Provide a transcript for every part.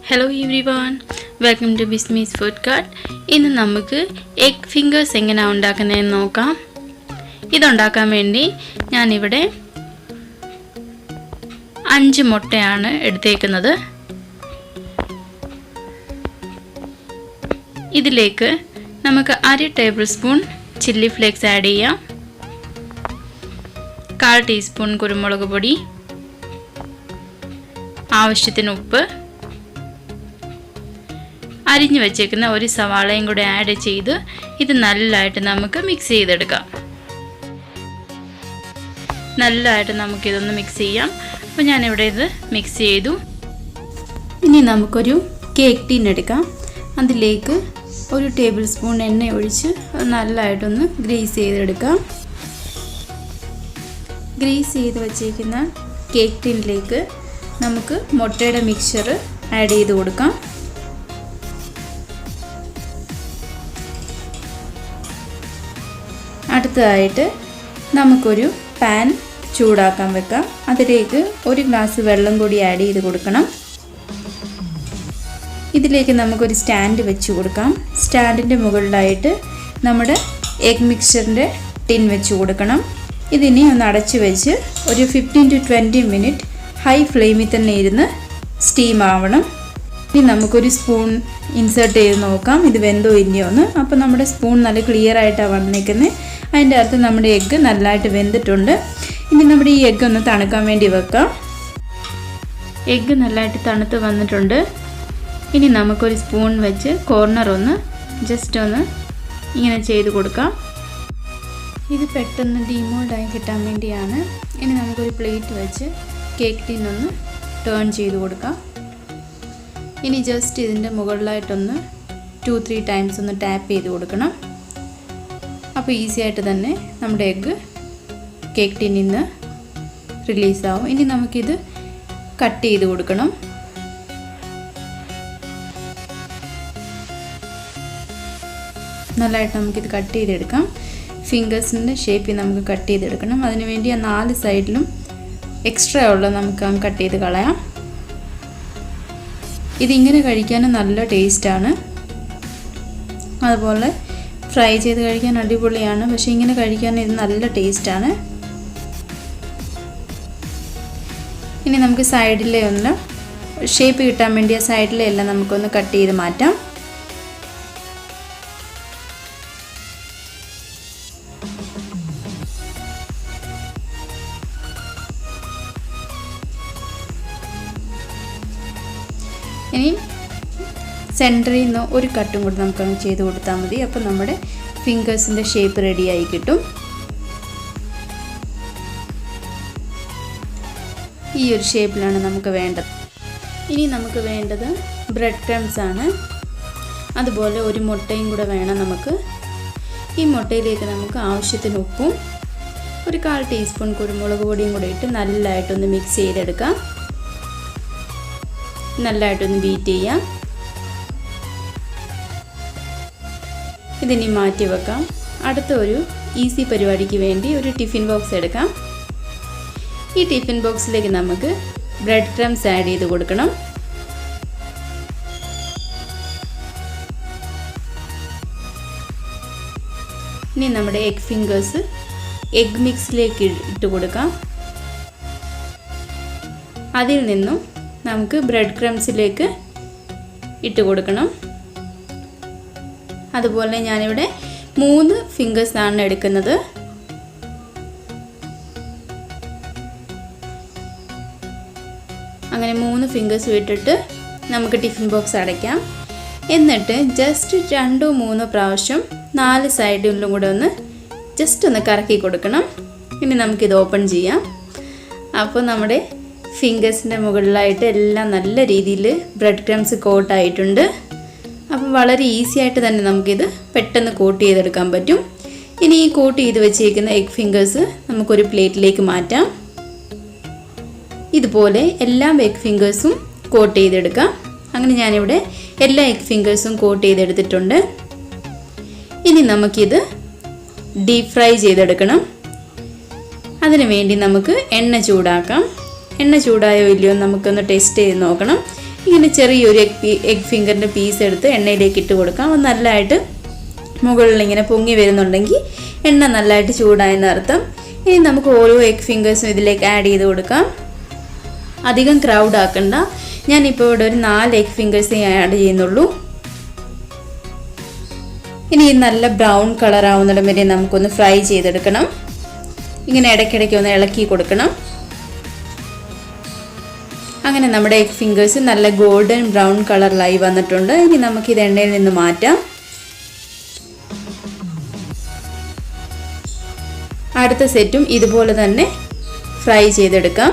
Hello everyone, welcome to Bismi's Food Cart. ഇന്ന് നമുക്ക് egg fingers എങ്ങനെയാണ് ഉണ്ടാക്കുന്നതെന്ന് നോക്കാം. ഇതുണ്ടാക്കാൻ വേണ്ടി ഞാനിവിടെ 5 മുട്ടയാണ് എടുത്തേക്കുന്നത്. ഇതിലേക്ക് നമുക്ക് 1/2 table spoon chilli flakes add ചെയ്യാം, 1/4 ടീസ്പൂൺ കുരുമുളക് പൊടി, ആവശ്യത്തിന് ഉപ്പ്, അരിഞ്ഞു വെച്ചേക്കുന്ന ഒരു സവാളയും കൂടെ ആഡ് ചെയ്ത് ഇത് നല്ലതായിട്ട് നമുക്ക് മിക്സ് ചെയ്തെടുക്കാം. നല്ലതായിട്ട് നമുക്കിതൊന്ന് മിക്സ് ചെയ്യാം. അപ്പോൾ ഞാനിവിടെ ഇത് മിക്സ് ചെയ്തു. ഇനി നമുക്കൊരു കേക്ക് ടീൻ എടുക്കാം. അതിലേക്ക് 1 ടേബിൾ സ്പൂൺ എണ്ണ ഒഴിച്ച് നല്ലതായിട്ടൊന്ന് ഗ്രീസ് ചെയ്തെടുക്കാം. ഗ്രീസ് ചെയ്ത് വെച്ചേക്കുന്ന കേക്ക് ടീനിലേക്ക് നമുക്ക് മുട്ടയുടെ മിക്സ്ചർ ആഡ് ചെയ്ത് കൊടുക്കാം. അടുത്തതായിട്ട് നമുക്കൊരു പാൻ ചൂടാക്കാൻ വെക്കാം. അതിലേക്ക് 1 ഗ്ലാസ് വെള്ളം കൂടി ആഡ് ചെയ്ത് കൊടുക്കണം. ഇതിലേക്ക് നമുക്കൊരു സ്റ്റാൻഡ് വെച്ച് കൊടുക്കാം. സ്റ്റാൻഡിൻ്റെ മുകളിലായിട്ട് നമ്മുടെ എഗ് മിക്സ്ചറിൻ്റെ ടിൻ വെച്ച് കൊടുക്കണം. ഇതിനി ഒന്ന് അടച്ച് വെച്ച് ഒരു 15 to 20 മിനിറ്റ് ഹൈ ഫ്ലെയിമിൽ തന്നെ ഇരുന്ന് സ്റ്റീം ആവണം. ഇനി നമുക്കൊരു സ്പൂൺ ഇൻസേർട്ട് ചെയ്ത് നോക്കാം ഇത് വെന്തോ ഇല്ലയോ എന്ന്. അപ്പോൾ നമ്മുടെ സ്പൂൺ നല്ല ക്ലിയർ ആയിട്ടാണ് വന്നിരിക്കുന്നത്. അതിൻ്റെ അകത്ത് നമ്മുടെ എഗ്ഗ് നല്ലതായിട്ട് വെന്തിട്ടുണ്ട്. ഇനി നമ്മുടെ ഈ എഗ്ഗ് ഒന്ന് തണുക്കാൻ വേണ്ടി വെക്കാം. എഗ്ഗ് നല്ലതായിട്ട് തണുത്ത് വന്നിട്ടുണ്ട്. ഇനി നമുക്കൊരു സ്പൂൺ വെച്ച് കോർണർ ഒന്ന് ജസ്റ്റ് ഒന്ന് ഇങ്ങനെ ചെയ്ത് കൊടുക്കാം. ഇത് പെട്ടെന്ന് ഡീമോൾഡായി കിട്ടാൻ വേണ്ടിയാണ്. ഇനി നമുക്കൊരു പ്ലേറ്റ് വെച്ച് കേക്ക് ടീൻ ഒന്ന് ടേൺ ചെയ്ത് കൊടുക്കാം. ഇനി ജസ്റ്റ് ഇതിൻ്റെ മുകളിലായിട്ടൊന്ന് 2-3 ടൈംസ് ഒന്ന് ടാപ്പ് ചെയ്ത് കൊടുക്കണം. അപ്പോൾ ഈസി ആയിട്ട് തന്നെ നമ്മുടെ എഗ്ഗ് കേക്ക് ടീനിൽ നിന്ന് റിലീസാവും. ഇനി നമുക്കിത് കട്ട് ചെയ്ത് കൊടുക്കണം. നല്ലതായിട്ട് നമുക്കിത് കട്ട് ചെയ്തെടുക്കാം. ഫിംഗേഴ്സിൻ്റെ ഷേപ്പിൽ നമുക്ക് കട്ട് ചെയ്തെടുക്കണം. അതിനുവേണ്ടി ആ 4 സൈഡിലും എക്സ്ട്രാ ഉള്ളത് നമുക്ക് കട്ട് ചെയ്ത് കളയാം. ഇതിങ്ങനെ കഴിക്കാനും നല്ല ടേസ്റ്റാണ്. അതുപോലെ ഫ്രൈ ചെയ്ത് കഴിക്കാൻ അടിപൊളിയാണ്. പക്ഷേ ഇങ്ങനെ കഴിക്കാൻ ഇത് നല്ല ടേസ്റ്റാണ്. ഇനി നമുക്ക് സൈഡിലെ ഒന്ന് ഷേപ്പ് കിട്ടാൻ വേണ്ടി ആ സൈഡിലെ എല്ലാം നമുക്കൊന്ന് കട്ട് ചെയ്ത് മാറ്റാം. ഇനി സെൻറ്ററിൽ നിന്ന് ഒരു കട്ടും കൂടി നമുക്കങ്ങ് ചെയ്ത് കൊടുത്താൽ മതി. അപ്പോൾ നമ്മുടെ ഫിംഗേഴ്സിൻ്റെ ഷേപ്പ് റെഡിയായി കിട്ടും. ഈ ഒരു ഷേപ്പിലാണ് നമുക്ക് വേണ്ടത്. ഇനി നമുക്ക് വേണ്ടത് ബ്രെഡ് ക്രംസ് ആണ്. അതുപോലെ ഒരു മുട്ടയും കൂടെ വേണം നമുക്ക്. ഈ മുട്ടയിലേക്ക് നമുക്ക് ആവശ്യത്തിന് ഉപ്പും 1/4 ടീസ്പൂൺ കുരുമുളക് പൊടിയും കൂടെ ഇട്ട് നല്ലതായിട്ടൊന്ന് മിക്സ് ചെയ്തെടുക്കാം. നല്ലതായിട്ടൊന്ന് ബീറ്റ് ചെയ്യാം. ഇതിനി മാറ്റി വെക്കാം. അടുത്ത ഒരു ഈസി പരിപാടിക്ക് വേണ്ടി ഒരു ടിഫിൻ ബോക്സ് എടുക്കാം. ഈ ടിഫിൻ ബോക്സിലേക്ക് നമുക്ക് ബ്രെഡ് ക്രംസ് ആഡ് ചെയ്ത് കൊടുക്കണം. ഇനി നമ്മുടെ എഗ് ഫിംഗേഴ്സ് എഗ് മിക്സിലേക്ക് ഇട്ട് കൊടുക്കാം. അതിൽ നിന്നും നമുക്ക് ബ്രെഡ് ക്രംസിലേക്ക് ഇട്ട് കൊടുക്കണം. അതുപോലെ ഞാനിവിടെ 3 ഫിംഗേഴ്സാണ് എടുക്കുന്നത്. അങ്ങനെ 3 ഫിംഗേഴ്സ് ഇട്ടിട്ട് നമുക്ക് ടിഫിൻ ബോക്സ് അടയ്ക്കാം. എന്നിട്ട് ജസ്റ്റ് 2-3 പ്രാവശ്യം 4 സൈഡിലും കൂടെ ഒന്ന് ജസ്റ്റ് ഒന്ന് കറക്കി കൊടുക്കണം. ഇനി നമുക്കിത് ഓപ്പൺ ചെയ്യാം. അപ്പോൾ നമ്മുടെ ഫിംഗേഴ്സിൻ്റെ മുകളിലായിട്ട് എല്ലാം നല്ല രീതിയിൽ ബ്രെഡ് ക്രംസ് കോട്ടായിട്ടുണ്ട്. അപ്പോൾ വളരെ ഈസി ആയിട്ട് തന്നെ നമുക്കിത് പെട്ടെന്ന് കോട്ട് ചെയ്തെടുക്കാൻ പറ്റും. ഇനി ഈ കോട്ട് ചെയ്ത് വെച്ചേക്കുന്ന എഗ് ഫിംഗേഴ്സ് നമുക്കൊരു പ്ലേറ്റിലേക്ക് മാറ്റാം. ഇതുപോലെ എല്ലാ എഗ് ഫിംഗേഴ്സും കോട്ട് ചെയ്തെടുക്കാം. അങ്ങനെ ഞാനിവിടെ എല്ലാ എഗ് ഫിംഗേഴ്സും കോട്ട് ചെയ്തെടുത്തിട്ടുണ്ട്. ഇനി നമുക്കിത് ഡീപ്പ് ഫ്രൈ ചെയ്തെടുക്കണം. അതിനു വേണ്ടി നമുക്ക് എണ്ണ ചൂടാക്കാം. എണ്ണ ചൂടായോ ഇല്ലയോ നമുക്കൊന്ന് ടെസ്റ്റ് ചെയ്ത് നോക്കണം. ഇങ്ങനെ ചെറിയൊരു എഗ് ഫിംഗറിൻ്റെ പീസ് എടുത്ത് എണ്ണയിലേക്ക് ഇട്ട് കൊടുക്കാം. അത് നല്ലതായിട്ട് മുകളിൽ ഇങ്ങനെ പൊങ്ങി വരുന്നുണ്ടെങ്കിൽ എണ്ണ നല്ലതായിട്ട് ചൂടായെന്ന് അർത്ഥം. ഇനി നമുക്ക് ഓരോ എഗ് ഫിംഗേഴ്സും ഇതിലേക്ക് ആഡ് ചെയ്ത് കൊടുക്കാം. അധികം ക്രൗഡ് ആക്കണ്ട. ഞാനിപ്പോൾ ഇവിടെ ഒരു 4 എഗ് ഫിംഗേഴ്സേ ആഡ് ചെയ്യുന്നുള്ളൂ. ഇനി നല്ല ബ്രൗൺ കളർ ആവുന്നിടം വരെ നമുക്കൊന്ന് ഫ്രൈ ചെയ്തെടുക്കണം. ഇങ്ങനെ ഇടയ്ക്കിടയ്ക്ക് ഒന്ന് ഇളക്കി കൊടുക്കണം. അങ്ങനെ നമ്മുടെ എഗ് ഫിംഗേഴ്സ് നല്ല ഗോൾഡൻ ബ്രൗൺ കളറിലായി വന്നിട്ടുണ്ട്. ഇനി നമുക്കിത് എണ്ണയിൽ നിന്ന് മാറ്റാം. അടുത്ത സെറ്റും ഇതുപോലെ തന്നെ ഫ്രൈ ചെയ്തെടുക്കാം.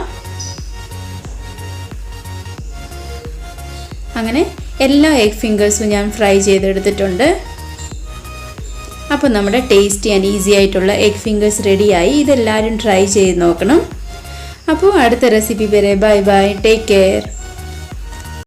അങ്ങനെ എല്ലാ എഗ് ഫിംഗേഴ്സും ഞാൻ ഫ്രൈ ചെയ്തെടുത്തിട്ടുണ്ട്. അപ്പോൾ നമ്മുടെ ടേസ്റ്റി ആൻഡ് ഈസി ആയിട്ടുള്ള എഗ് ഫിംഗേഴ്സ് റെഡിയായി. ഇതെല്ലാവരും ട്രൈ ചെയ്ത് നോക്കണം. അപ്പോൾ അടുത്ത റെസിപ്പി വരെ ബൈ ബൈ, ടേക്ക് കെയർ.